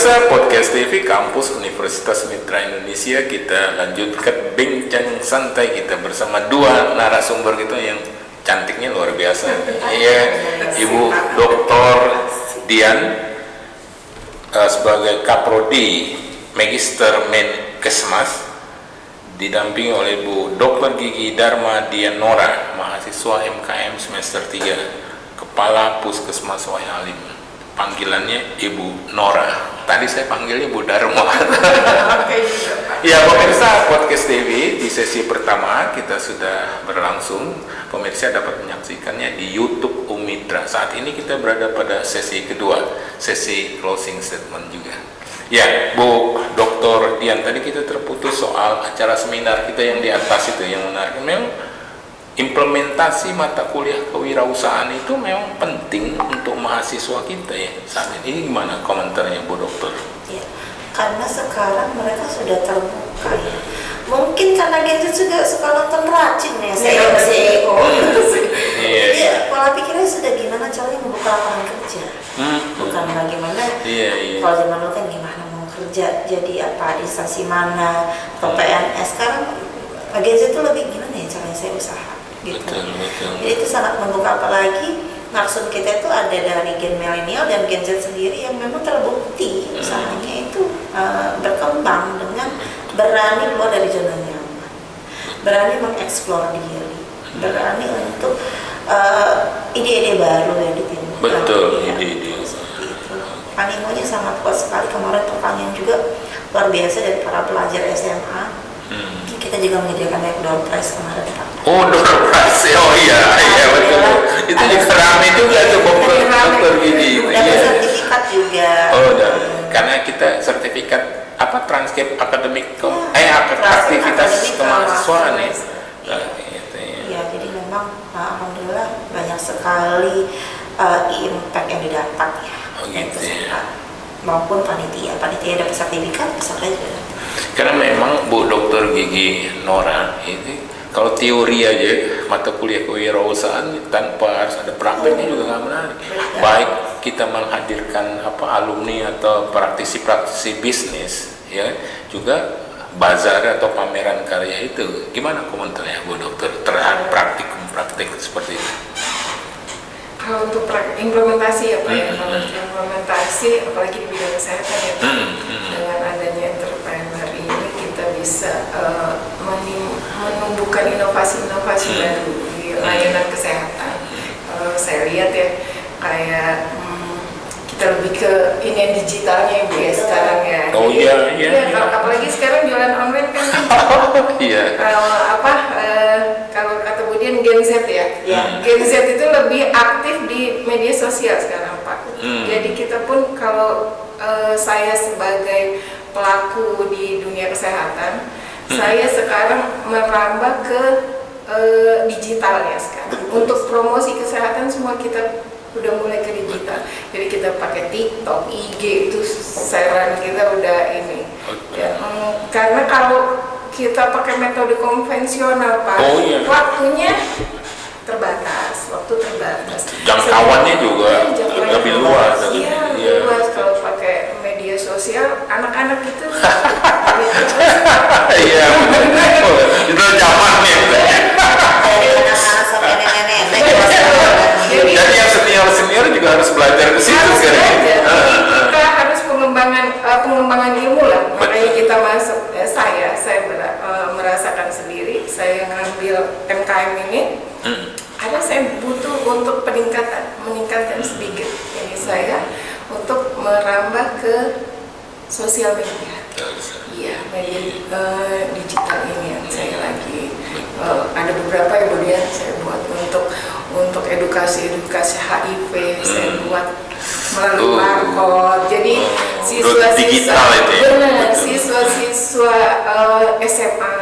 pemirsa Podcast TV Kampus Universitas Mitra Indonesia, kita lanjutkan bincang santai kita bersama dua narasumber kita yang cantiknya luar biasa. Iya, Ibu Dr. Dian sebagai Kaprodi Magister Menkesmas, didampingi oleh Bu Dr. Gigi Dharma Dianora, mahasiswa MKM semester 3, Kepala Puskesmas Wayalim. Panggilannya Ibu Nora. Tadi saya panggilnya Bu Dharma. Ya, pemirsa Podcast TV, di sesi pertama kita sudah berlangsung. Pemirsa dapat menyaksikannya di YouTube Umitra. Saat ini kita berada pada sesi kedua, sesi closing statement juga. Ya, Bu Dr. Dian, tadi kita terputus soal acara seminar kita yang di atas itu yang menarik. Memang implementasi mata kuliah kewirausahaan itu memang penting untuk mahasiswa kita ya saat ini. Gimana komentarnya Bu Dokter? Ya, karena sekarang mereka sudah terbuka ya. Mungkin karena gadget juga suka nonton Racin ya, CEO. Jadi pola pikirnya sudah gimana caranya membuka lapangan kerja, bukan bagaimana. Kalau zaman dulu kan gimana mau kerja, jadi apa, instansi mana, atau PNS. Sekarang gadget itu lebih gimana ya caranya saya usaha. Gitu. Betul. Jadi itu sangat membuka, apalagi maksud kita itu ada dari gen milenial dan gen Z sendiri yang memang terbukti usahanya itu berkembang dengan berani keluar dari zona nyaman, berani mengeksplor diri, berani untuk ide-ide baru yang ditimbulkan. Betul, ide-ide. Seperti itu. Animonya sangat kuat sekali. Kemarin pertanyaan juga luar biasa dari para pelajar SMA. Kita juga menyediakan door prize kemarin, Pak. Oh, door prize. Oh iya betul. Itu juga ramai juga tuh dokter gini. Dapat sertifikat juga. Oh, karena kita sertifikat apa, transkrip akademik aktivitas kemahasiswaan ya. Ya, jadi memang alhamdulillah banyak sekali impact yang didapat ya. Oh gitu ya. Maupun panitia dapat sertifikat, peserta juga. Karena memang Bu Dr. Gigi Nora ini kalau teori aja mata kuliah kewirausahaan tanpa harus ada prakteknya juga nggak menarik. Baik kita menghadirkan alumni atau praktisi bisnis ya, juga bazar atau pameran karya itu. Gimana komentarnya Bu Dokter terhadap praktik seperti itu? Kalau untuk implementasi implementasi apalagi di bidang kesehatan ya, dengan adanya entrepreneur ini kita bisa menumbuhkan inovasi-inovasi baru di layanan kesehatan. Saya lihat ya kayak kita lebih ke ini yang digitalnya Ibu ya sekarang ya. Oh iya. Apalagi sekarang jualan online kan. Iya. Kalau kata Bu Dian Gen Z ya. Gen Z itu lebih aktif di media sosial sekarang Pak. Jadi kita pun kalau saya sebagai pelaku di dunia kesehatan, saya sekarang merambah ke digitalnya sekarang. Untuk promosi kesehatan semua kita udah mulai ke digital. Jadi kita pakai TikTok, IG itu saran kita udah ini. Ya, karena kalau kita pakai metode konvensional Pak, waktunya terbatas, jangkauannya juga lebih luas. Iya, luas. Kalau pakai media sosial, anak-anak itu iya, itu zamannya. Dari anak-anak sampai nenek-nenek. Jadi yang senior juga harus belajar ke situ sekarang. Kita harus pengembangan ilmu lah. Makanya kita masuk. Saya merasakan sendiri. Saya ngambil MKM ini. Ada saya butuh untuk meningkatkan sedikit ini saya untuk merambah ke sosial media. Iya, media digital ini yang saya lagi ada beberapa yang saya buat untuk edukasi HIV saya buat melalui barcode. Jadi siswa SMA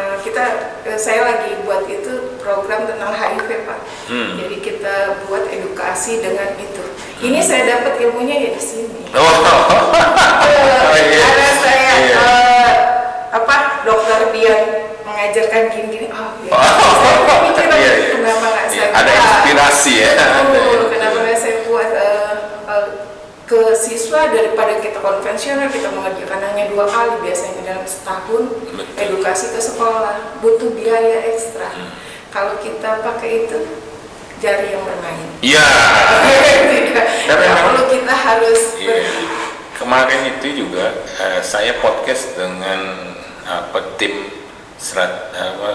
saya lagi buat itu program tentang HIV Pak. Jadi kita buat edukasi dengan itu. Ini saya dapat ilmunya ya di sini. Karena saya Dokter Dian mengajarkan gini-gini. Saya mikir kenapa nggak saya ada inspirasi ya. Kenapa nggak saya buat ke siswa beasiswa daripada kita konvensional, kita mengerjakan hanya 2 kali biasanya dalam setahun. Edukasi ke sekolah butuh biaya ekstra. Kalau kita pakai itu, jari yang bermain. Iya. Kalau kita harus kemarin itu juga saya podcast dengan tim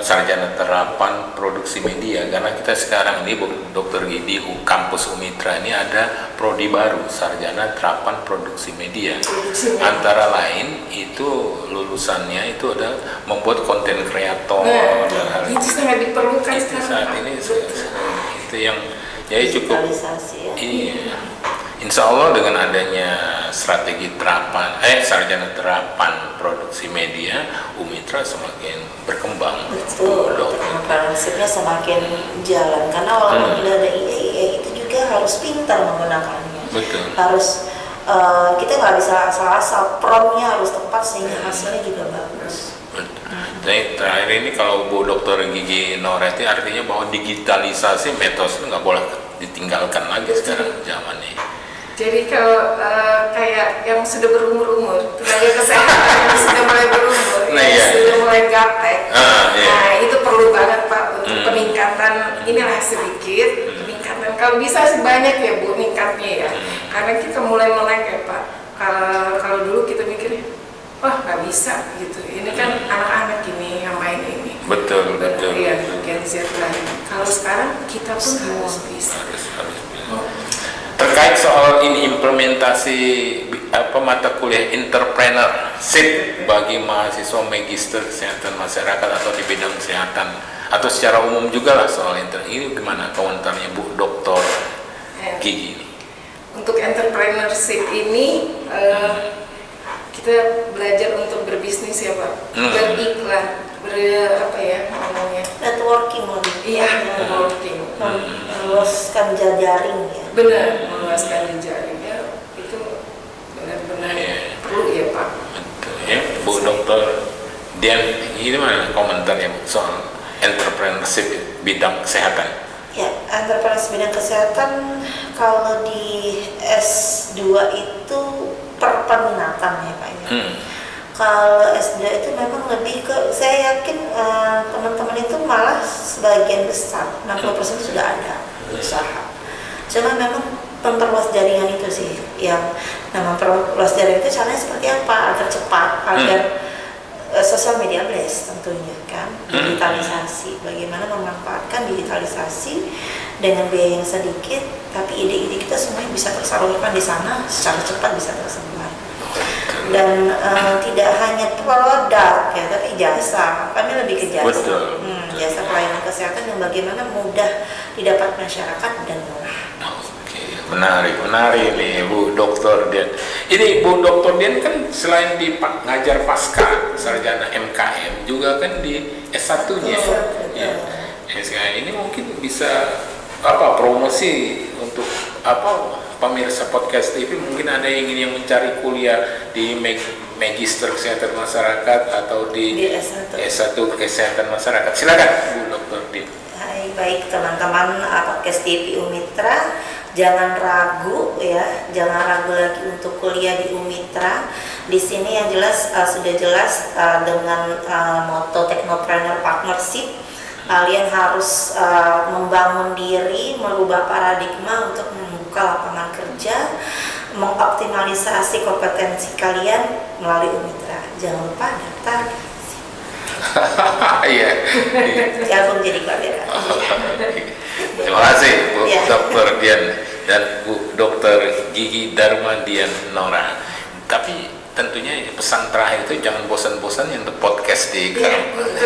sarjana terapan produksi media, karena kita sekarang ini Dr. Gidi kampus Umitra ini ada prodi baru sarjana terapan produksi media. Antara lain itu lulusannya itu ada membuat konten kreator. Itu sangat diperlukan itu saat ini itu yang jadi cukup. Iya. Insya Allah dengan adanya strategi sarjana terapan produksi media, Umitra semakin berkembang. Betul, prinsipnya semakin jalan. Karena walaupun tidak ada IE itu juga harus pintar menggunakannya. Betul. Harus kita nggak bisa asal-asal, promnya harus tepat sehingga hasilnya juga bagus. Jadi terakhir ini kalau Bu Dr. Gigi Noreti artinya bahwa digitalisasi metode nggak boleh ditinggalkan lagi sekarang zamannya. Jadi kalau kayak yang sudah berumur-umur, tenaga kesehatan yang sudah mulai berumur, sudah mulai gaptek, nah itu perlu banget Pak untuk peningkatan. Inilah sedikit peningkatan. Kalau bisa sih banyak ya Bu meningkatnya ya, karena kita mulai melek ya Pak. Kalau dulu kita mikirnya, wah nggak bisa gitu. Ini kan anak-anak ini yang main ini. Betul. Iya, Gen Z lagi. Kalau sekarang kita pun harus bisa. Terkait soal ini implementasi mata kuliah entrepreneurship bagi mahasiswa magister kesehatan masyarakat atau di bidang kesehatan atau secara umum juga lah soal ini gimana komentarnya Bu Dr. Gigi ini? Untuk entrepreneurship ini kita belajar untuk berbisnis ya Pak, beriklan, Networking networking. Meluaskan jaring ya. Benar, meluaskan jaring ya, itu benar-benar perlu ya Pak. Betul ya, Bu Dr. Dian, ini mana komentarnya Bu soal entrepreneurship bidang kesehatan? Ya, entrepreneurship bidang kesehatan kalau di S2 itu per peminatan ya Pak. Kalau S2 itu memang lebih ke, saya yakin teman-teman itu malah sebagian besar 60% sudah ada usaha. Cuma memang memperluas jaringan itu sih yang memperluas jaringan itu caranya seperti apa agar cepat, agar sosial media blast tentunya kan, digitalisasi, bagaimana memanfaatkan digitalisasi dengan biaya yang sedikit tapi ide-ide kita semuanya bisa tersalurkan di sana secara cepat, bisa tersebar. Dan tidak hanya produk ya, tapi jasa. Kami lebih ke jasa. Jasa pelayanan kesehatan yang bagaimana mudah didapat masyarakat dan murah. Oke, menarik nih Bu Dr. Dian. Ini Bu Dr. Dian kan selain di ngajar pasca sarjana MKM juga kan di S1-nya. Ya. SKM ini mungkin bisa promosi untuk pemirsa podcast TV, mungkin ada yang ingin mencari kuliah di Magister Kesehatan Masyarakat atau di S1 Kesehatan Masyarakat. Silakan Bu Dr. Din. Baik teman-teman podcast TV Umitra, jangan ragu ya, jangan ragu lagi untuk kuliah di Umitra. Di sini yang jelas sudah jelas dengan moto Technopreneur Partnership. Kalian harus membangun diri, merubah paradigma untuk membuka lapangan kerja, mengoptimalisasi kompetensi kalian melalui Umitra. Jangan lupa daftar. Iya. Gabung jadi keluarga. Terima kasih Bu Dr. Dian dan Bu Dr. Gigi Darmadian Nora. Tapi tentunya pesan terakhir itu jangan bosan-bosan untuk podcast di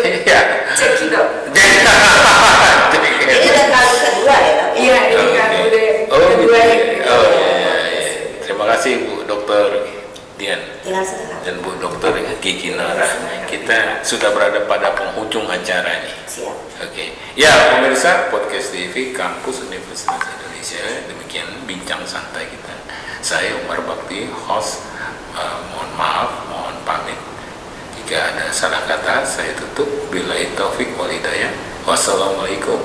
Iya. Cekidot. Ini udah kali kedua ya? Iya, ini kali kedua. Terima kasih Bu Dr. Dian dan Bu Dr. Gigi Nora. Kita sudah berada pada penghujung acara ini. Siap. Oke. Ya, pemirsa podcast TV Kampus Universitas Indonesia, demikian bincang santai kita. Saya Umar Bakti, host. Mohon maaf, mohon pamit jika ada salah kata. Saya tutup. Billahi taufik wal hidayah. Wassalamualaikum